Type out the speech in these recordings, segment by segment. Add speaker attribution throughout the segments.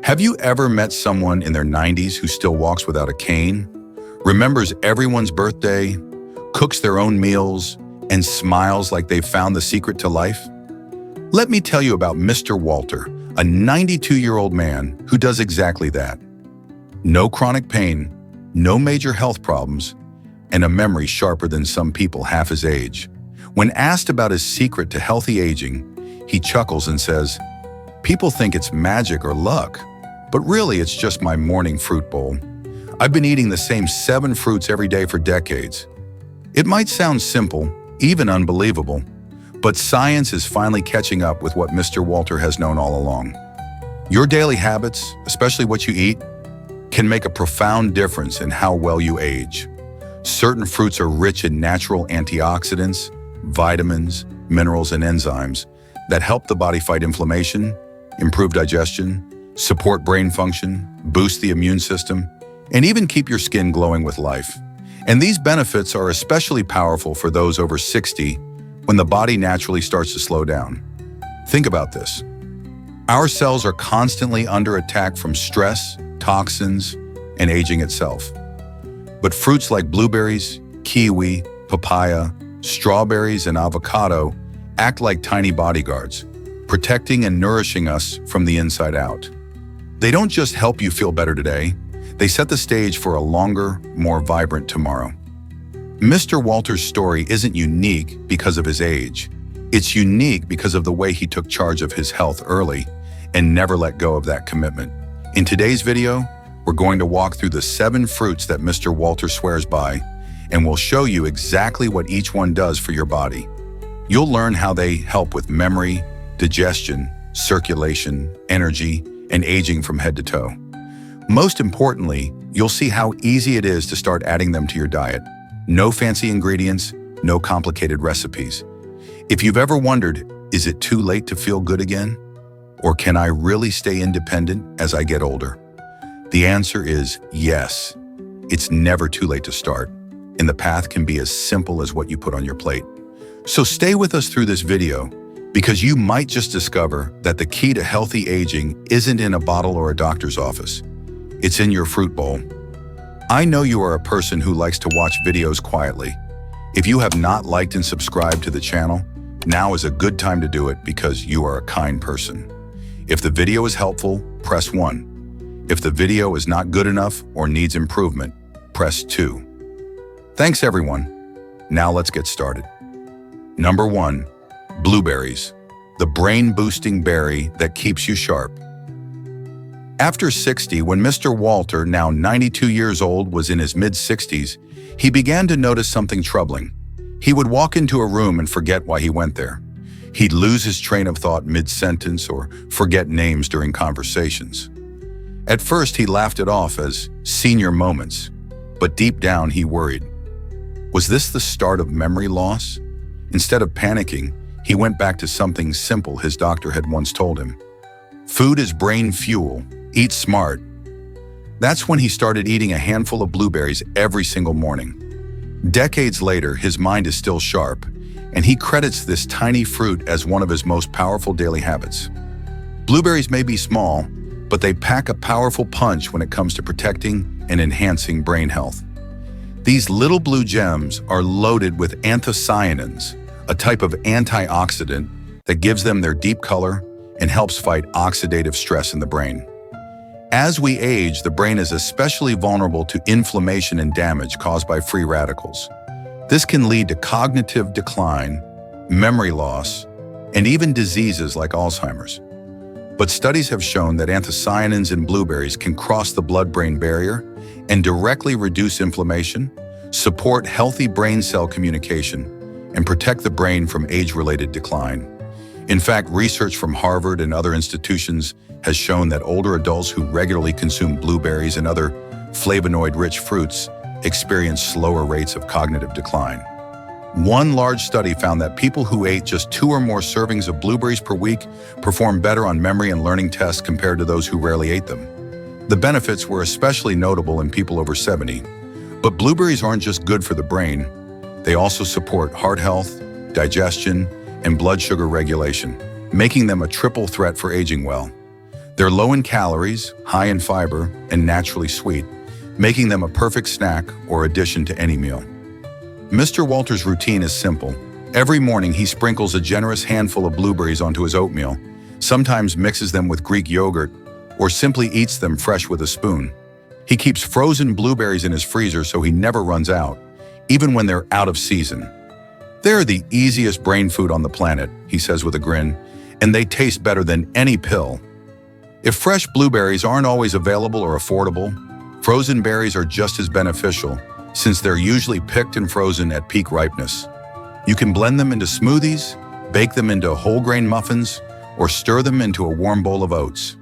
Speaker 1: Have you ever met someone in their 90s who still walks without a cane, remembers everyone's birthday, cooks their own meals, and smiles like they've found the secret to life? Let me tell you about Mr. Walter, a 92-year-old man who does exactly that. No chronic pain, no major health problems, and a memory sharper than some people half his age. When asked about his secret to healthy aging, he chuckles and says, "People think it's magic or luck, but really it's just my morning fruit bowl. I've been eating the same 7 fruits every day for decades." It might sound simple, even unbelievable, but science is finally catching up with what Mr. Walter has known all along. Your daily habits, especially what you eat, can make a profound difference in how well you age. Certain fruits are rich in natural antioxidants, vitamins, minerals, and enzymes that help the body fight inflammation, improve digestion, support brain function, boost the immune system, and even keep your skin glowing with life. And these benefits are especially powerful for those over 60 when the body naturally starts to slow down. Think about this. Our cells are constantly under attack from stress, toxins, and aging itself. But fruits like blueberries, kiwi, papaya, strawberries, and avocado act like tiny bodyguards, protecting and nourishing us from the inside out. They don't just help you feel better today, they set the stage for a longer, more vibrant tomorrow. Mr. Walter's story isn't unique because of his age. It's unique because of the way he took charge of his health early and never let go of that commitment. In today's video, we're going to walk through the 7 fruits that Mr. Walter swears by, and we'll show you exactly what each one does for your body. You'll learn how they help with memory, digestion, circulation, energy, and aging from head to toe. Most importantly, you'll see how easy it is to start adding them to your diet. No fancy ingredients, no complicated recipes. If you've ever wondered, is it too late to feel good again? Or can I really stay independent as I get older? The answer is yes. It's never too late to start, and the path can be as simple as what you put on your plate. So stay with us through this video, because you might just discover that the key to healthy aging isn't in a bottle or a doctor's office. It's in your fruit bowl. I know you are a person who likes to watch videos quietly. If you have not liked and subscribed to the channel, now is a good time to do it because you are a kind person. If the video is helpful, press 1. If the video is not good enough or needs improvement, press 2. Thanks everyone. Now let's get started. Number 1, blueberries, the brain-boosting berry that keeps you sharp. After 60, when Mr. Walter, now 92 years old, was in his mid-60s, he began to notice something troubling. He would walk into a room and forget why he went there. He'd lose his train of thought mid-sentence or forget names during conversations. At first, he laughed it off as senior moments, but deep down he worried. Was this the start of memory loss? Instead of panicking, he went back to something simple his doctor had once told him. Food is brain fuel. Eat smart. That's when he started eating a handful of blueberries every single morning. Decades later, his mind is still sharp, and he credits this tiny fruit as one of his most powerful daily habits. Blueberries may be small, but they pack a powerful punch when it comes to protecting and enhancing brain health. These little blue gems are loaded with anthocyanins, a type of antioxidant that gives them their deep color and helps fight oxidative stress in the brain. As we age, the brain is especially vulnerable to inflammation and damage caused by free radicals. This can lead to cognitive decline, memory loss, and even diseases like Alzheimer's. But studies have shown that anthocyanins in blueberries can cross the blood-brain barrier and directly reduce inflammation, support healthy brain cell communication, and protect the brain from age-related decline. In fact, research from Harvard and other institutions has shown that older adults who regularly consume blueberries and other flavonoid-rich fruits experience slower rates of cognitive decline. One large study found that people who ate just 2 or more servings of blueberries per week performed better on memory and learning tests compared to those who rarely ate them. The benefits were especially notable in people over 70. But blueberries aren't just good for the brain. They also support heart health, digestion, and blood sugar regulation, making them a triple threat for aging well. They're low in calories, high in fiber, and naturally sweet, making them a perfect snack or addition to any meal. Mr. Walter's routine is simple. Every morning, he sprinkles a generous handful of blueberries onto his oatmeal, sometimes mixes them with Greek yogurt, or simply eats them fresh with a spoon. He keeps frozen blueberries in his freezer so he never runs out, even when they're out of season. They're the easiest brain food on the planet, he says with a grin, and they taste better than any pill. If fresh blueberries aren't always available or affordable, frozen berries are just as beneficial, since they're usually picked and frozen at peak ripeness. You can blend them into smoothies, bake them into whole grain muffins, or stir them into a warm bowl of oats.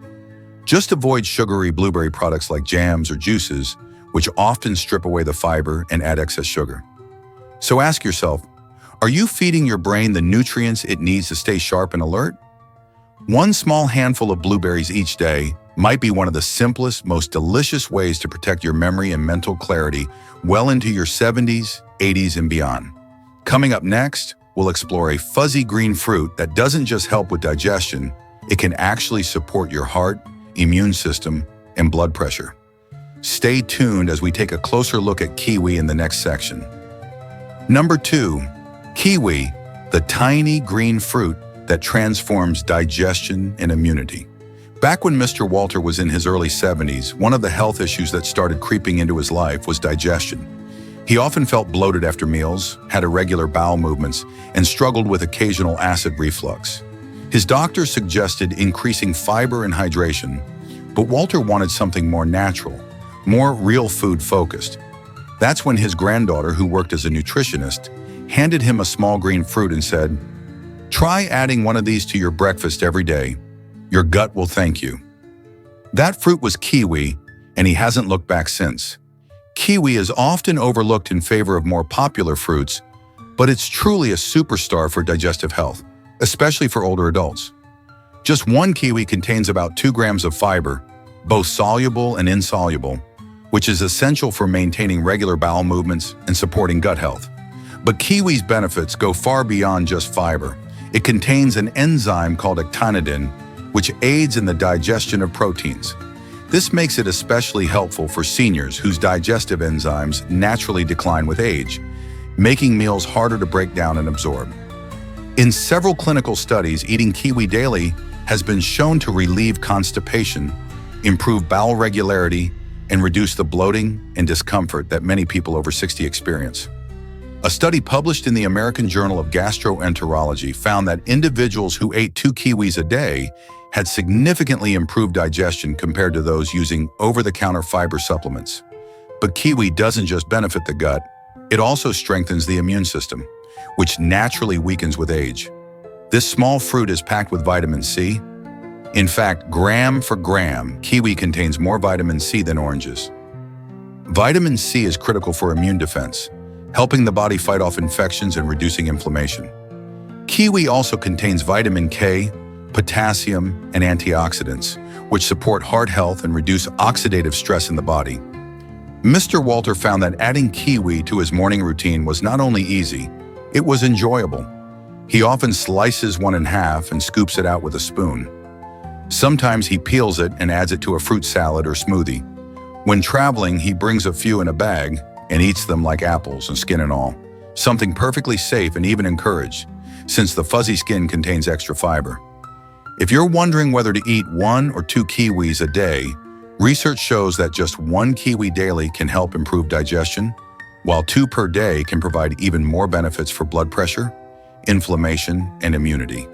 Speaker 1: Just avoid sugary blueberry products like jams or juices, which often strip away the fiber and add excess sugar. So ask yourself, are you feeding your brain the nutrients it needs to stay sharp and alert? One small handful of blueberries each day might be one of the simplest, most delicious ways to protect your memory and mental clarity well into your 70s, 80s, and beyond. Coming up next, we'll explore a fuzzy green fruit that doesn't just help with digestion, it can actually support your heart, immune system, and blood pressure. Stay tuned as we take a closer look at kiwi in the next section. Number 2, kiwi, the tiny green fruit that transforms digestion and immunity. Back when Mr. Walter was in his early 70s, one of the health issues that started creeping into his life was digestion. He often felt bloated after meals, had irregular bowel movements, and struggled with occasional acid reflux. His doctor suggested increasing fiber and hydration, but Walter wanted something more natural, more real food focused. That's when his granddaughter, who worked as a nutritionist, handed him a small green fruit and said, "Try adding one of these to your breakfast every day. Your gut will thank you." That fruit was kiwi, and he hasn't looked back since. Kiwi is often overlooked in favor of more popular fruits, but it's truly a superstar for digestive health, especially for older adults. Just one kiwi contains about 2 grams of fiber, both soluble and insoluble, which is essential for maintaining regular bowel movements and supporting gut health. But kiwi's benefits go far beyond just fiber. It contains an enzyme called actinidin, which aids in the digestion of proteins. This makes it especially helpful for seniors whose digestive enzymes naturally decline with age, making meals harder to break down and absorb. In several clinical studies, eating kiwi daily has been shown to relieve constipation, improve bowel regularity, and reduce the bloating and discomfort that many people over 60 experience. A study published in the American Journal of Gastroenterology found that individuals who ate 2 kiwis a day had significantly improved digestion compared to those using over-the-counter fiber supplements. But kiwi doesn't just benefit the gut, it also strengthens the immune system, which naturally weakens with age. This small fruit is packed with vitamin C. In fact, gram for gram, kiwi contains more vitamin C than oranges. Vitamin C is critical for immune defense, helping the body fight off infections and reducing inflammation. Kiwi also contains vitamin K, potassium, and antioxidants, which support heart health and reduce oxidative stress in the body. Mr. Walter found that adding kiwi to his morning routine was not only easy, it was enjoyable. He often slices one in half and scoops it out with a spoon. Sometimes he peels it and adds it to a fruit salad or smoothie. When traveling, he brings a few in a bag and eats them like apples and skin and all, something perfectly safe and even encouraged, since the fuzzy skin contains extra fiber. If you're wondering whether to eat 1 or 2 kiwis a day, research shows that just 1 kiwi daily can help improve digestion, while 2 per day can provide even more benefits for blood pressure, inflammation, and immunity.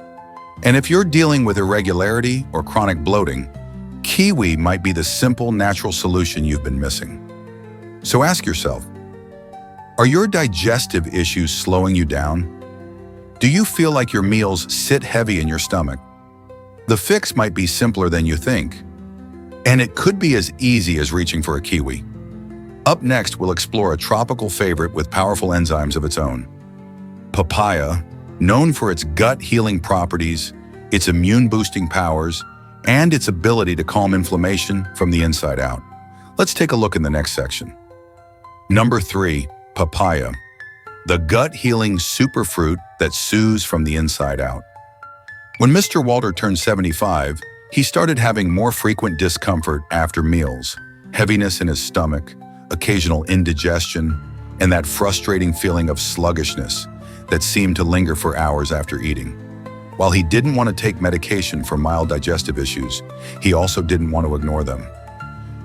Speaker 1: And if you're dealing with irregularity or chronic bloating, kiwi might be the simple, natural solution you've been missing. So ask yourself, are your digestive issues slowing you down? Do you feel like your meals sit heavy in your stomach? The fix might be simpler than you think, and it could be as easy as reaching for a kiwi. Up next, we'll explore a tropical favorite with powerful enzymes of its own. Papaya, known for its gut-healing properties, its immune-boosting powers, and its ability to calm inflammation from the inside out. Let's take a look in the next section. Number 3, papaya. the gut-healing superfruit that soothes from the inside out. When Mr. Walter turned 75, he started having more frequent discomfort after meals, heaviness in his stomach, occasional indigestion, and that frustrating feeling of sluggishness that seemed to linger for hours after eating. While he didn't want to take medication for mild digestive issues, he also didn't want to ignore them.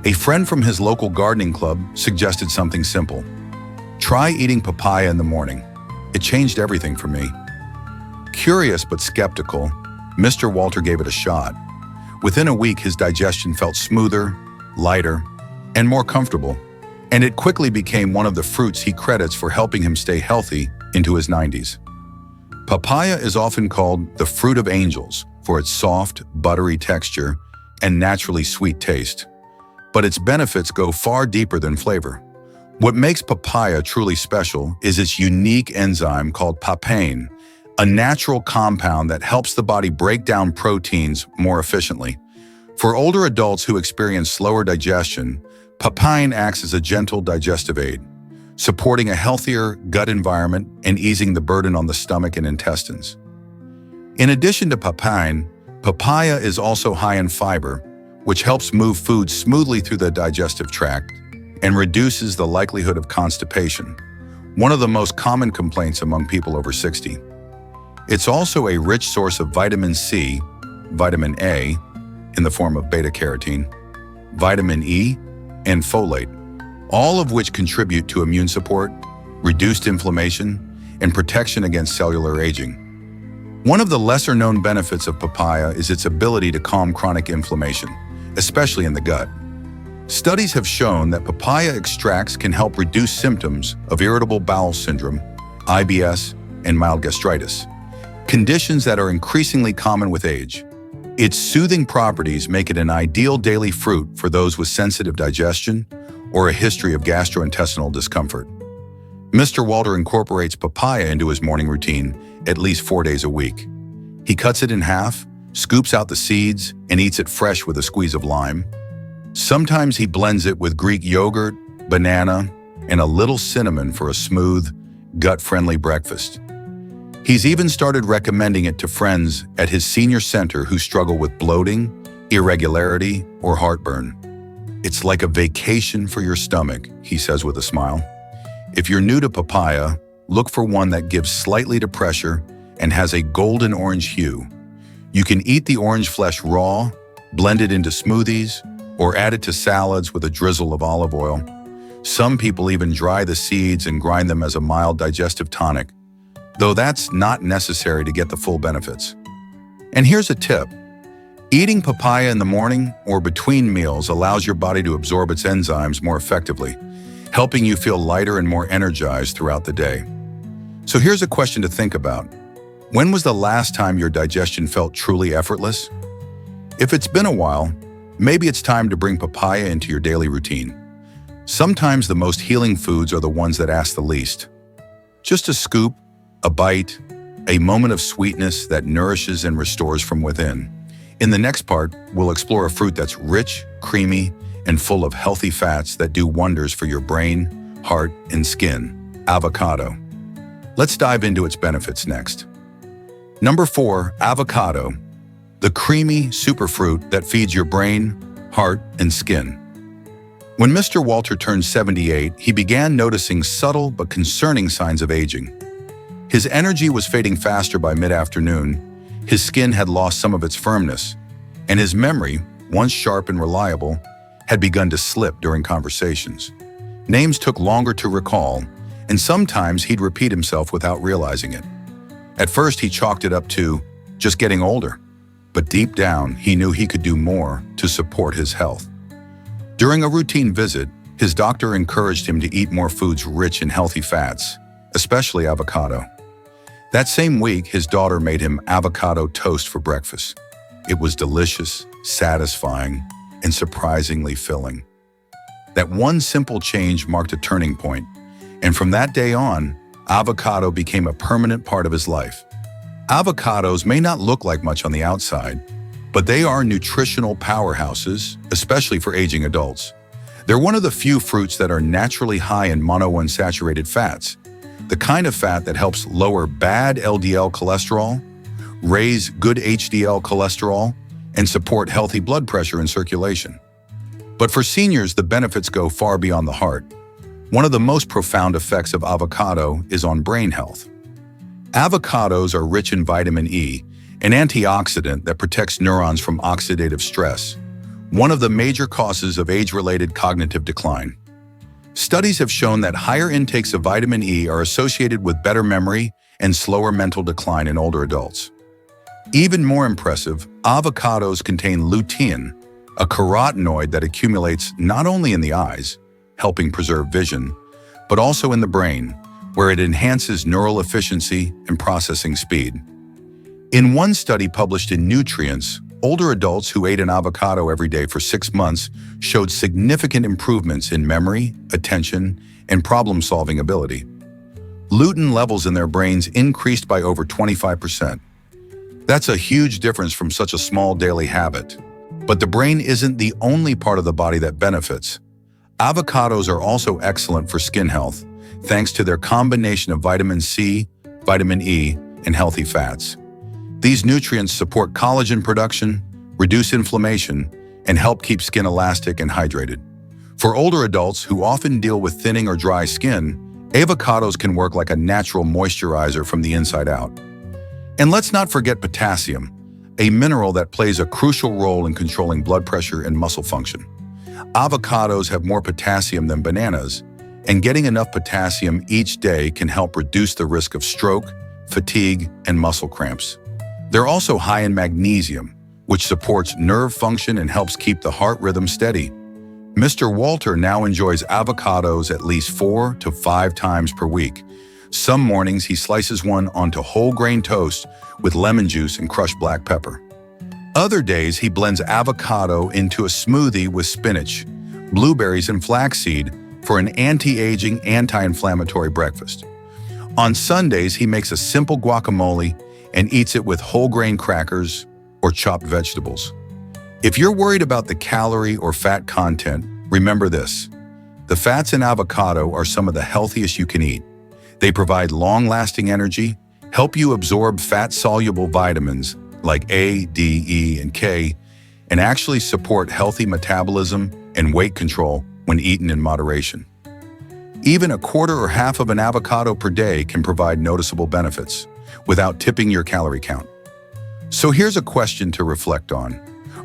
Speaker 1: A friend from his local gardening club suggested something simple. Try eating papaya in the morning. It changed everything for me. Curious but skeptical, Mr. Walter gave it a shot. Within a week, his digestion felt smoother, lighter, and more comfortable, and it quickly became one of the fruits he credits for helping him stay healthy into his 90s. Papaya is often called the fruit of angels for its soft, buttery texture and naturally sweet taste. But its benefits go far deeper than flavor. What makes papaya truly special is its unique enzyme called papain, a natural compound that helps the body break down proteins more efficiently. For older adults who experience slower digestion, papain acts as a gentle digestive aid, supporting a healthier gut environment and easing the burden on the stomach and intestines. In addition to papain, papaya is also high in fiber, which helps move food smoothly through the digestive tract and reduces the likelihood of constipation, one of the most common complaints among people over 60. It's also a rich source of vitamin C, vitamin A, in the form of beta-carotene, vitamin E, and folate, all of which contribute to immune support, reduced inflammation, and protection against cellular aging. One of the lesser-known benefits of papaya is its ability to calm chronic inflammation, especially in the gut. Studies have shown that papaya extracts can help reduce symptoms of irritable bowel syndrome, IBS, and mild gastritis, conditions that are increasingly common with age. Its soothing properties make it an ideal daily fruit for those with sensitive digestion or a history of gastrointestinal discomfort. Mr. Walter incorporates papaya into his morning routine at least 4 days a week. He cuts it in half, scoops out the seeds, and eats it fresh with a squeeze of lime. Sometimes he blends it with Greek yogurt, banana, and a little cinnamon for a smooth, gut-friendly breakfast. He's even started recommending it to friends at his senior center who struggle with bloating, irregularity, or heartburn. It's like a vacation for your stomach, he says with a smile. If you're new to papaya, look for one that gives slightly to pressure and has a golden orange hue. You can eat the orange flesh raw, blend it into smoothies, or add it to salads with a drizzle of olive oil. Some people even dry the seeds and grind them as a mild digestive tonic, though that's not necessary to get the full benefits. And here's a tip. Eating papaya in the morning or between meals allows your body to absorb its enzymes more effectively, helping you feel lighter and more energized throughout the day. So here's a question to think about. When was the last time your digestion felt truly effortless? If it's been a while, maybe it's time to bring papaya into your daily routine. Sometimes the most healing foods are the ones that ask the least. Just a scoop, a bite, a moment of sweetness that nourishes and restores from within. In the next part, we'll explore a fruit that's rich, creamy, and full of healthy fats that do wonders for your brain, heart, and skin: avocado. Let's dive into its benefits next. Number 4, avocado, the creamy superfruit that feeds your brain, heart, and skin. When Mr. Walter turned 78, he began noticing subtle but concerning signs of aging. His energy was fading faster by mid-afternoon, his skin had lost some of its firmness, and his memory, once sharp and reliable, had begun to slip during conversations. Names took longer to recall, and sometimes he'd repeat himself without realizing it. At first, he chalked it up to just getting older. But deep down, he knew he could do more to support his health. During a routine visit, his doctor encouraged him to eat more foods rich in healthy fats, especially avocado. That same week, his daughter made him avocado toast for breakfast. It was delicious, satisfying, and surprisingly filling. That one simple change marked a turning point, and from that day on, avocado became a permanent part of his life. Avocados may not look like much on the outside, but they are nutritional powerhouses, especially for aging adults. They're one of the few fruits that are naturally high in monounsaturated fats, the kind of fat that helps lower bad LDL cholesterol, raise good HDL cholesterol, and support healthy blood pressure and circulation. But for seniors, the benefits go far beyond the heart. One of the most profound effects of avocado is on brain health. Avocados are rich in vitamin E, an antioxidant that protects neurons from oxidative stress, one of the major causes of age-related cognitive decline. Studies have shown that higher intakes of vitamin E are associated with better memory and slower mental decline in older adults. Even more impressive, avocados contain lutein, a carotenoid that accumulates not only in the eyes, helping preserve vision, but also in the brain, where it enhances neural efficiency and processing speed. In one study published in Nutrients, older adults who ate an avocado every day for 6 months showed significant improvements in memory, attention, and problem-solving ability. Lutein levels in their brains increased by over 25%. That's a huge difference from such a small daily habit. But the brain isn't the only part of the body that benefits. Avocados are also excellent for skin health, thanks to their combination of vitamin C, vitamin E, and healthy fats. These nutrients support collagen production, reduce inflammation, and help keep skin elastic and hydrated. For older adults who often deal with thinning or dry skin, avocados can work like a natural moisturizer from the inside out. And let's not forget potassium, a mineral that plays a crucial role in controlling blood pressure and muscle function. Avocados have more potassium than bananas, and getting enough potassium each day can help reduce the risk of stroke, fatigue, and muscle cramps. They're also high in magnesium, which supports nerve function and helps keep the heart rhythm steady. Mr. Walter now enjoys avocados at least 4 to 5 times per week. Some mornings he slices one onto whole grain toast with lemon juice and crushed black pepper. Other days he blends avocado into a smoothie with spinach, blueberries, and flaxseed for an anti-aging, anti-inflammatory breakfast. On Sundays he makes a simple guacamole and eats it with whole grain crackers or chopped vegetables. If you're worried about the calorie or fat content, remember this. The fats in avocado are some of the healthiest you can eat. They provide long-lasting energy, help you absorb fat-soluble vitamins like A, D, E, and K, and actually support healthy metabolism and weight control when eaten in moderation. Even a quarter or half of an avocado per day can provide noticeable benefits without tipping your calorie count. So here's a question to reflect on.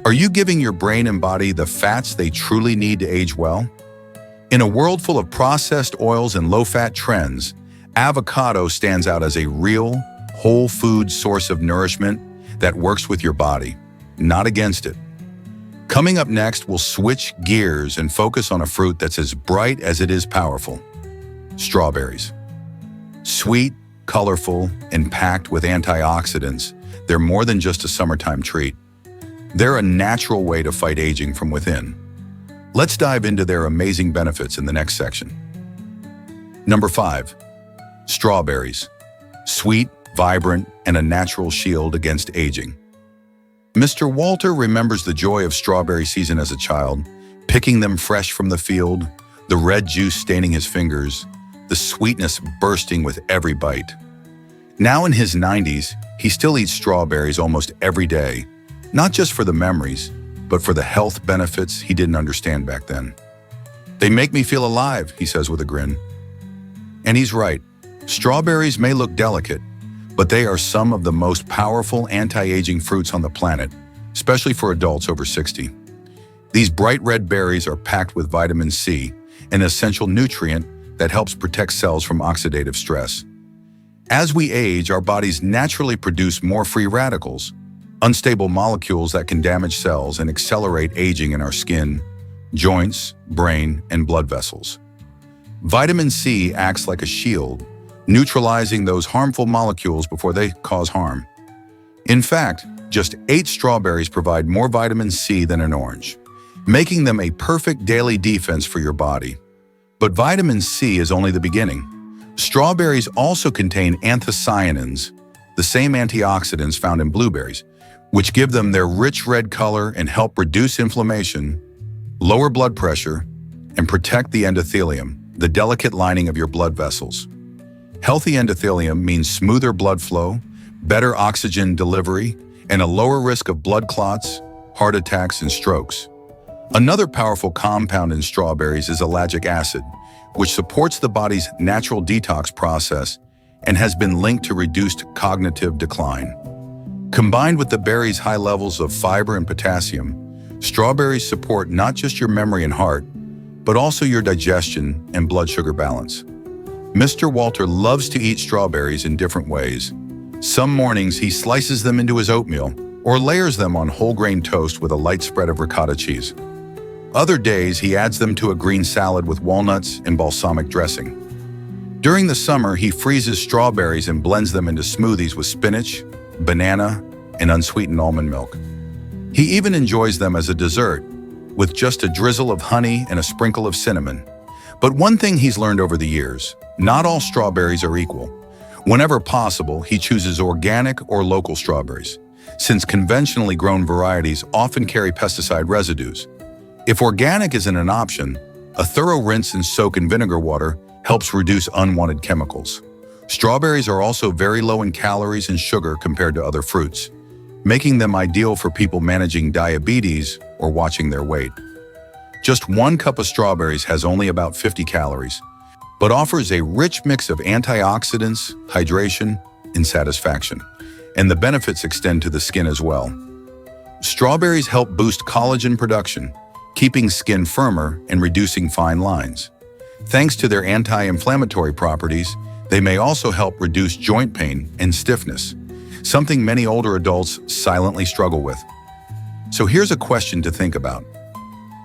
Speaker 1: Are you giving your brain and body the fats they truly need to age well? In a world full of processed oils and low-fat trends, avocado stands out as a real, whole food source of nourishment that works with your body, not against it. Coming up next, we'll switch gears and focus on a fruit that's as bright as it is powerful: strawberries. Sweet, colorful, and packed with antioxidants, they're more than just a summertime treat. They're a natural way to fight aging from within. Let's dive into their amazing benefits in the next section. Number 5. Strawberries. Sweet, vibrant, and a natural shield against aging. Mr. Walter remembers the joy of strawberry season as a child, picking them fresh from the field, the red juice staining his fingers, the sweetness bursting with every bite. Now in his 90s, he still eats strawberries almost every day, not just for the memories, but for the health benefits he didn't understand back then. "They make me feel alive," he says with a grin. And he's right. Strawberries may look delicate, but they are some of the most powerful anti-aging fruits on the planet, especially for adults over 60. These bright red berries are packed with vitamin C, an essential nutrient that helps protect cells from oxidative stress. As we age, our bodies naturally produce more free radicals, unstable molecules that can damage cells and accelerate aging in our skin, joints, brain, and blood vessels. Vitamin C acts like a shield, neutralizing those harmful molecules before they cause harm. In fact, just 8 strawberries provide more vitamin C than an orange, making them a perfect daily defense for your body. But vitamin C is only the beginning. Strawberries also contain anthocyanins, the same antioxidants found in blueberries, which give them their rich red color and help reduce inflammation, lower blood pressure, and protect the endothelium, the delicate lining of your blood vessels. Healthy endothelium means smoother blood flow, better oxygen delivery, and a lower risk of blood clots, heart attacks, and strokes. Another powerful compound in strawberries is ellagic acid, which supports the body's natural detox process and has been linked to reduced cognitive decline. Combined with the berry's high levels of fiber and potassium, strawberries support not just your memory and heart, but also your digestion and blood sugar balance. Mr. Walter loves to eat strawberries in different ways. Some mornings he slices them into his oatmeal or layers them on whole grain toast with a light spread of ricotta cheese. Other days he adds them to a green salad with walnuts and balsamic dressing. During the summer, he freezes strawberries and blends them into smoothies with spinach, banana, and unsweetened almond milk. He even enjoys them as a dessert, with just a drizzle of honey and a sprinkle of cinnamon. But one thing he's learned over the years, not all strawberries are equal. Whenever possible, he chooses organic or local strawberries, since conventionally grown varieties often carry pesticide residues. If organic isn't an option, a thorough rinse and soak in vinegar water helps reduce unwanted chemicals. Strawberries are also very low in calories and sugar compared to other fruits, making them ideal for people managing diabetes or watching their weight. Just 1 cup of strawberries has only about 50 calories, but offers a rich mix of antioxidants, hydration, and satisfaction. And the benefits extend to the skin as well. Strawberries help boost collagen production, keeping skin firmer and reducing fine lines. Thanks to their anti-inflammatory properties, they may also help reduce joint pain and stiffness, something many older adults silently struggle with. So here's a question to think about.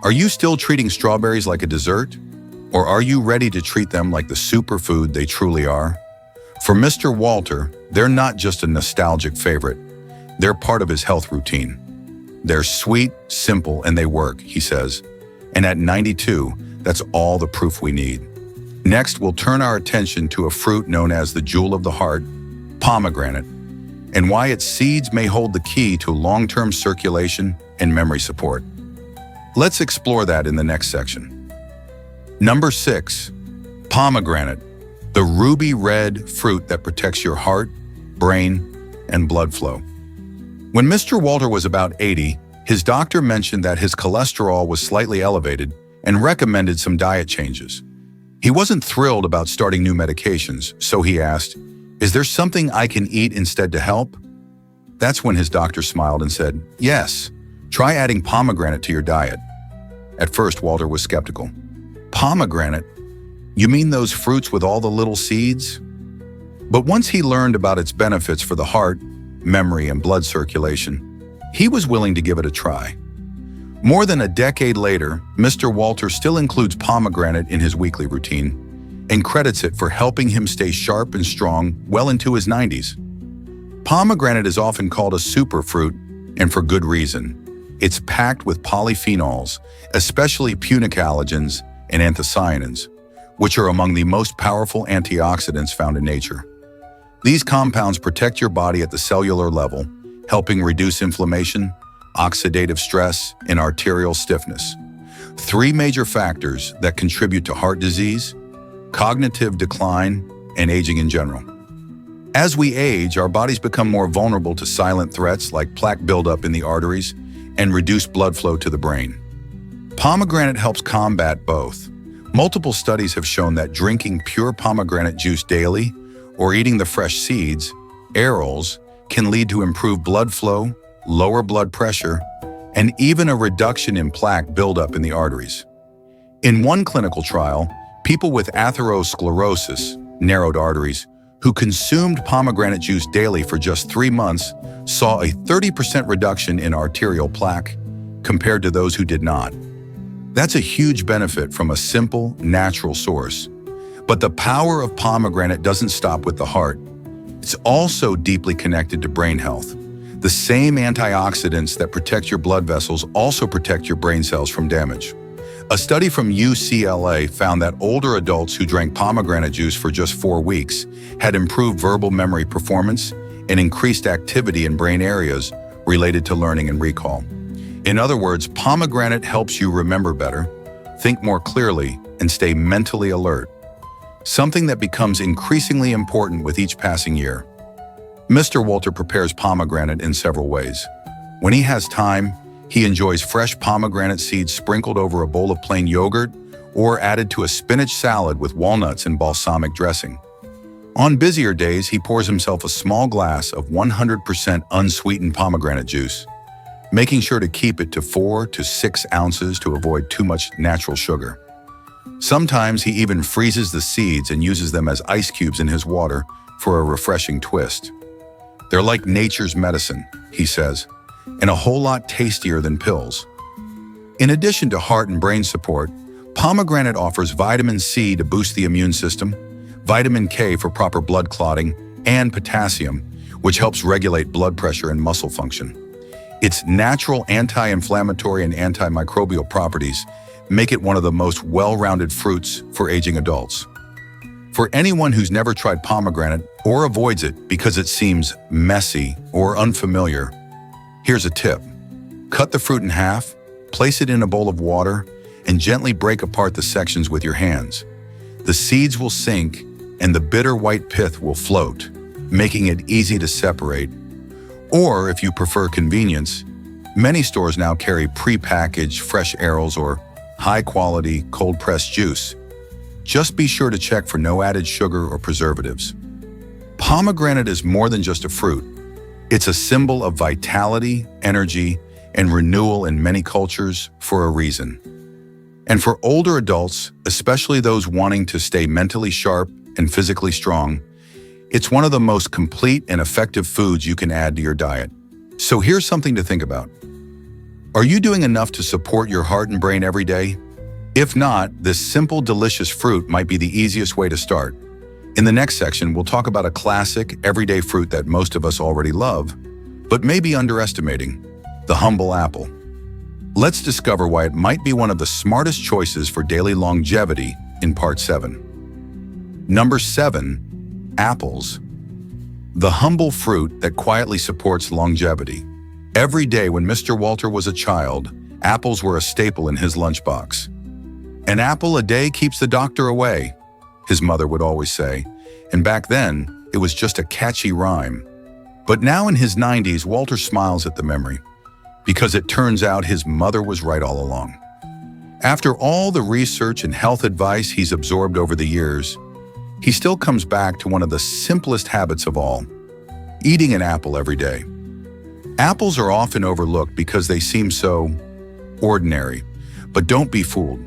Speaker 1: Are you still treating strawberries like a dessert? Or are you ready to treat them like the superfood they truly are? For Mr. Walter, they're not just a nostalgic favorite. They're part of his health routine. They're sweet, simple, and they work, he says. And at 92, that's all the proof we need. Next, we'll turn our attention to a fruit known as the jewel of the heart, pomegranate, and why its seeds may hold the key to long-term circulation and memory support. Let's explore that in the next section. Number 6, pomegranate, the ruby red fruit that protects your heart, brain, and blood flow. When Mr. Walter was about 80, his doctor mentioned that his cholesterol was slightly elevated and recommended some diet changes. He wasn't thrilled about starting new medications, so he asked, "Is there something I can eat instead to help?" That's when his doctor smiled and said, "Yes, try adding pomegranate to your diet." At first, Walter was skeptical. Pomegranate? You mean those fruits with all the little seeds? But once he learned about its benefits for the heart, memory, and blood circulation, he was willing to give it a try. More than a decade later, Mr. Walter still includes pomegranate in his weekly routine and credits it for helping him stay sharp and strong well into his 90s. Pomegranate is often called a superfruit, and for good reason. It's packed with polyphenols, especially punicalagins and anthocyanins, which are among the most powerful antioxidants found in nature. These compounds protect your body at the cellular level, helping reduce inflammation, oxidative stress, and arterial stiffness. 3 major factors that contribute to heart disease, cognitive decline, and aging in general. As we age, our bodies become more vulnerable to silent threats like plaque buildup in the arteries and reduced blood flow to the brain. Pomegranate helps combat both. Multiple studies have shown that drinking pure pomegranate juice daily or eating the fresh seeds, arils, can lead to improved blood flow, lower blood pressure, and even a reduction in plaque buildup in the arteries. In one clinical trial, people with atherosclerosis, narrowed arteries, who consumed pomegranate juice daily for just 3 months saw a 30% reduction in arterial plaque compared to those who did not. That's a huge benefit from a simple, natural source. But the power of pomegranate doesn't stop with the heart. It's also deeply connected to brain health. The same antioxidants that protect your blood vessels also protect your brain cells from damage. A study from UCLA found that older adults who drank pomegranate juice for just 4 weeks had improved verbal memory performance and increased activity in brain areas related to learning and recall. In other words, pomegranate helps you remember better, think more clearly, and stay mentally alert. something that becomes increasingly important with each passing year. Mr. Walter prepares pomegranate in several ways. When he has time, he enjoys fresh pomegranate seeds sprinkled over a bowl of plain yogurt or added to a spinach salad with walnuts and balsamic dressing. On busier days, he pours himself a small glass of 100% unsweetened pomegranate juice, making sure to keep it to 4 to 6 ounces to avoid too much natural sugar. Sometimes he even freezes the seeds and uses them as ice cubes in his water for a refreshing twist. They're like nature's medicine, he says, and a whole lot tastier than pills. In addition to heart and brain support, pomegranate offers vitamin C to boost the immune system, vitamin K for proper blood clotting, and potassium, which helps regulate blood pressure and muscle function. Its natural anti-inflammatory and antimicrobial properties make it one of the most well-rounded fruits for aging adults. For anyone who's never tried pomegranate or avoids it because it seems messy or unfamiliar, here's a tip. Cut the fruit in half, place it in a bowl of water, and gently break apart the sections with your hands. The seeds will sink and the bitter white pith will float, making it easy to separate. Or, if you prefer convenience, many stores now carry pre-packaged fresh arrows or high-quality cold-pressed juice. Just be sure to check for no added sugar or preservatives. Pomegranate is more than just a fruit. It's a symbol of vitality, energy, and renewal in many cultures for a reason. And for older adults, especially those wanting to stay mentally sharp and physically strong, it's one of the most complete and effective foods you can add to your diet. So here's something to think about. Are you doing enough to support your heart and brain every day? If not, this simple, delicious fruit might be the easiest way to start. In the next section, we'll talk about a classic, everyday fruit that most of us already love, but may be underestimating: the humble apple. Let's discover why it might be one of the smartest choices for daily longevity in Part 7. Number 7. Apples. The humble fruit that quietly supports longevity. Every day when Mr. Walter was a child, apples were a staple in his lunchbox. "An apple a day keeps the doctor away," his mother would always say, and back then, it was just a catchy rhyme. But now in his 90s, Walter smiles at the memory, because it turns out his mother was right all along. After all the research and health advice he's absorbed over the years, he still comes back to one of the simplest habits of all: eating an apple every day. Apples are often overlooked because they seem so ordinary, but don't be fooled.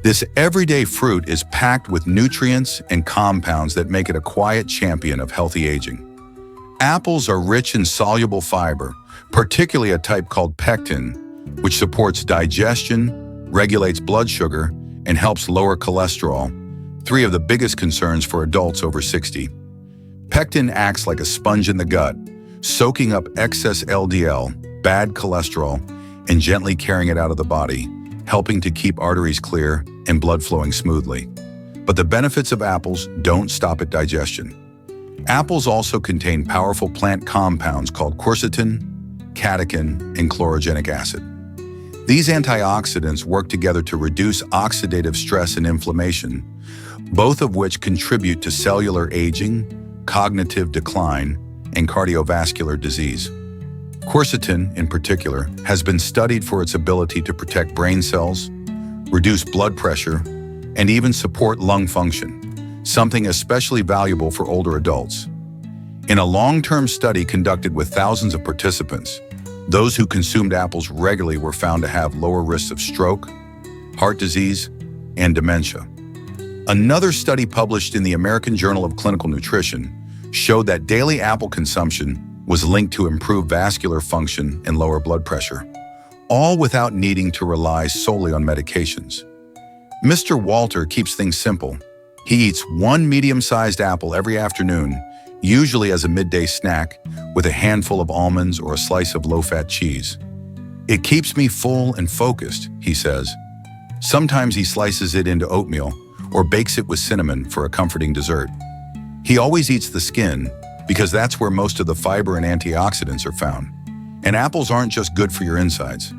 Speaker 1: This everyday fruit is packed with nutrients and compounds that make it a quiet champion of healthy aging. Apples are rich in soluble fiber, particularly a type called pectin, which supports digestion, regulates blood sugar, and helps lower cholesterol, 3 of the biggest concerns for adults over 60. Pectin acts like a sponge in the gut, soaking up excess LDL, bad cholesterol, and gently carrying it out of the body, helping to keep arteries clear and blood flowing smoothly. But the benefits of apples don't stop at digestion. Apples also contain powerful plant compounds called quercetin, catechin, and chlorogenic acid. These antioxidants work together to reduce oxidative stress and inflammation, both of which contribute to cellular aging, cognitive decline, and cardiovascular disease. Quercetin, in particular, has been studied for its ability to protect brain cells, reduce blood pressure, and even support lung function, something especially valuable for older adults. In a long-term study conducted with thousands of participants, those who consumed apples regularly were found to have lower risks of stroke, heart disease, and dementia. Another study published in the American Journal of Clinical Nutrition showed that daily apple consumption was linked to improved vascular function and lower blood pressure, all without needing to rely solely on medications. Mr. Walter keeps things simple. He eats 1 medium-sized apple every afternoon, usually as a midday snack, with a handful of almonds or a slice of low-fat cheese. "It keeps me full and focused," he says. Sometimes he slices it into oatmeal or bakes it with cinnamon for a comforting dessert. He always eats the skin because that's where most of the fiber and antioxidants are found. And apples aren't just good for your insides.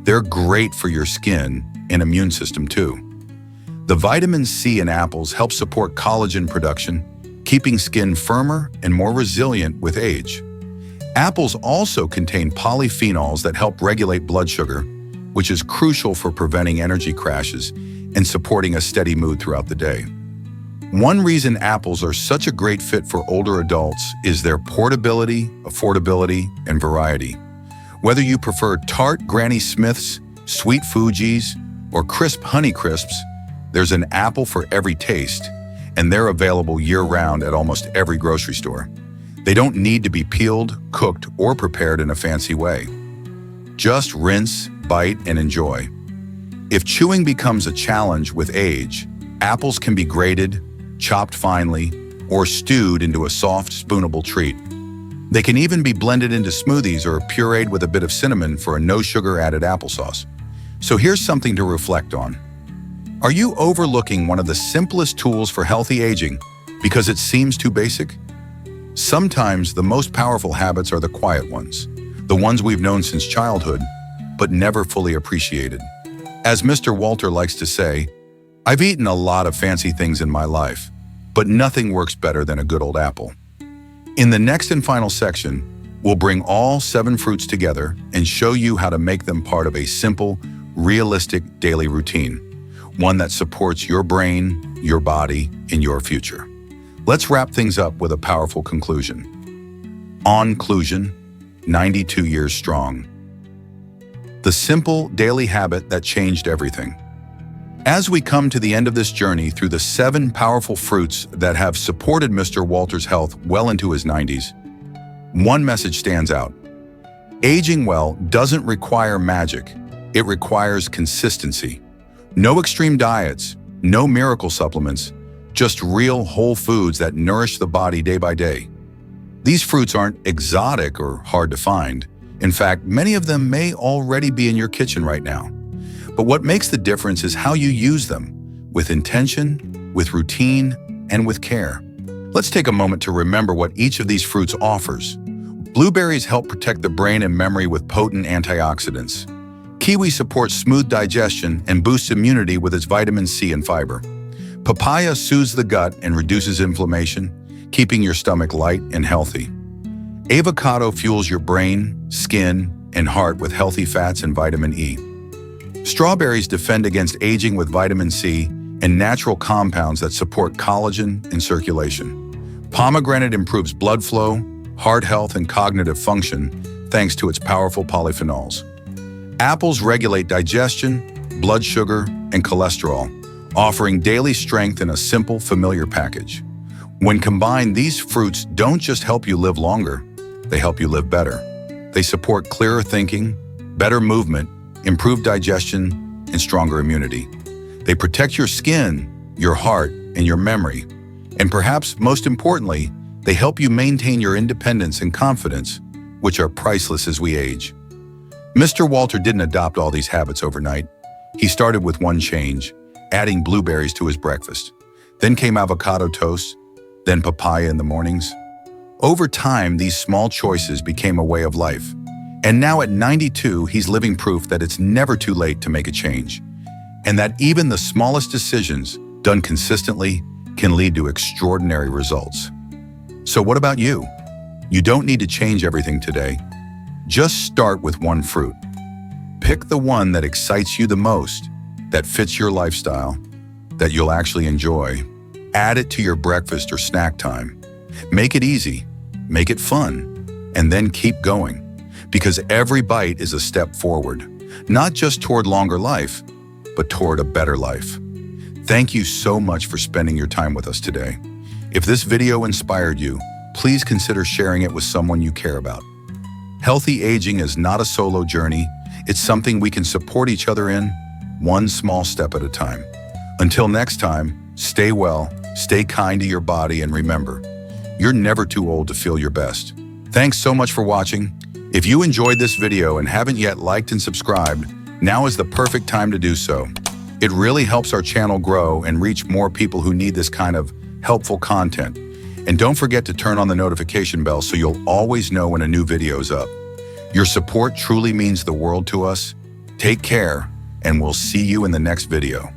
Speaker 1: They're great for your skin and immune system too. The vitamin C in apples helps support collagen production, keeping skin firmer and more resilient with age. Apples also contain polyphenols that help regulate blood sugar, which is crucial for preventing energy crashes and supporting a steady mood throughout the day. One reason apples are such a great fit for older adults is their portability, affordability, and variety. Whether you prefer tart Granny Smiths, sweet Fuji's, or crisp Honey Crisps, there's an apple for every taste, and they're available year-round at almost every grocery store. They don't need to be peeled, cooked, or prepared in a fancy way. Just rinse, bite, and enjoy. If chewing becomes a challenge with age, apples can be grated, chopped finely, or stewed into a soft, spoonable treat. They can even be blended into smoothies or pureed with a bit of cinnamon for a no-sugar added applesauce. So here's something to reflect on. Are you overlooking one of the simplest tools for healthy aging because it seems too basic? Sometimes the most powerful habits are the quiet ones, the ones we've known since childhood, but never fully appreciated. As Mr. Walter likes to say, I've eaten a lot of fancy things in my life, but nothing works better than a good old apple. In the next and final section, we'll bring all 7 fruits together and show you how to make them part of a simple, realistic daily routine, one that supports your brain, your body, and your future. Let's wrap things up with a powerful conclusion. Onclusion, 92 years strong. The simple daily habit that changed everything. As we come to the end of this journey through the 7 powerful fruits that have supported Mr. Walter's health well into his 90s, one message stands out. Aging well doesn't require magic. It requires consistency. No extreme diets, no miracle supplements, just real whole foods that nourish the body day by day. These fruits aren't exotic or hard to find. In fact, many of them may already be in your kitchen right now. But what makes the difference is how you use them, with intention, with routine, and with care. Let's take a moment to remember what each of these fruits offers. Blueberries help protect the brain and memory with potent antioxidants. Kiwi supports smooth digestion and boosts immunity with its vitamin C and fiber. Papaya soothes the gut and reduces inflammation, keeping your stomach light and healthy. Avocado fuels your brain, skin, and heart with healthy fats and vitamin E. Strawberries defend against aging with vitamin C and natural compounds that support collagen and circulation. Pomegranate improves blood flow, heart health, and cognitive function thanks to its powerful polyphenols. Apples regulate digestion, blood sugar, and cholesterol, offering daily strength in a simple, familiar package. When combined, these fruits don't just help you live longer, they help you live better. They support clearer thinking, better movement, improved digestion, and stronger immunity. They protect your skin, your heart, and your memory. And perhaps most importantly, they help you maintain your independence and confidence, which are priceless as we age. Mr. Walter didn't adopt all these habits overnight. He started with one change, adding blueberries to his breakfast. Then came avocado toast, then papaya in the mornings. Over time, these small choices became a way of life. And now at 92, he's living proof that it's never too late to make a change, and that even the smallest decisions, done consistently, can lead to extraordinary results. So what about you? You don't need to change everything today. Just start with one fruit. Pick the one that excites you the most, that fits your lifestyle, that you'll actually enjoy. Add it to your breakfast or snack time. Make it easy, make it fun, and then keep going. Because every bite is a step forward, not just toward longer life, but toward a better life. Thank you so much for spending your time with us today. If this video inspired you, please consider sharing it with someone you care about. Healthy aging is not a solo journey. It's something we can support each other in, one small step at a time. Until next time, stay well, stay kind to your body, and remember, you're never too old to feel your best. Thanks so much for watching. If you enjoyed this video and haven't yet liked and subscribed, now is the perfect time to do so. It really helps our channel grow and reach more people who need this kind of helpful content. And don't forget to turn on the notification bell so you'll always know when a new video is up. Your support truly means the world to us. Take care, and we'll see you in the next video.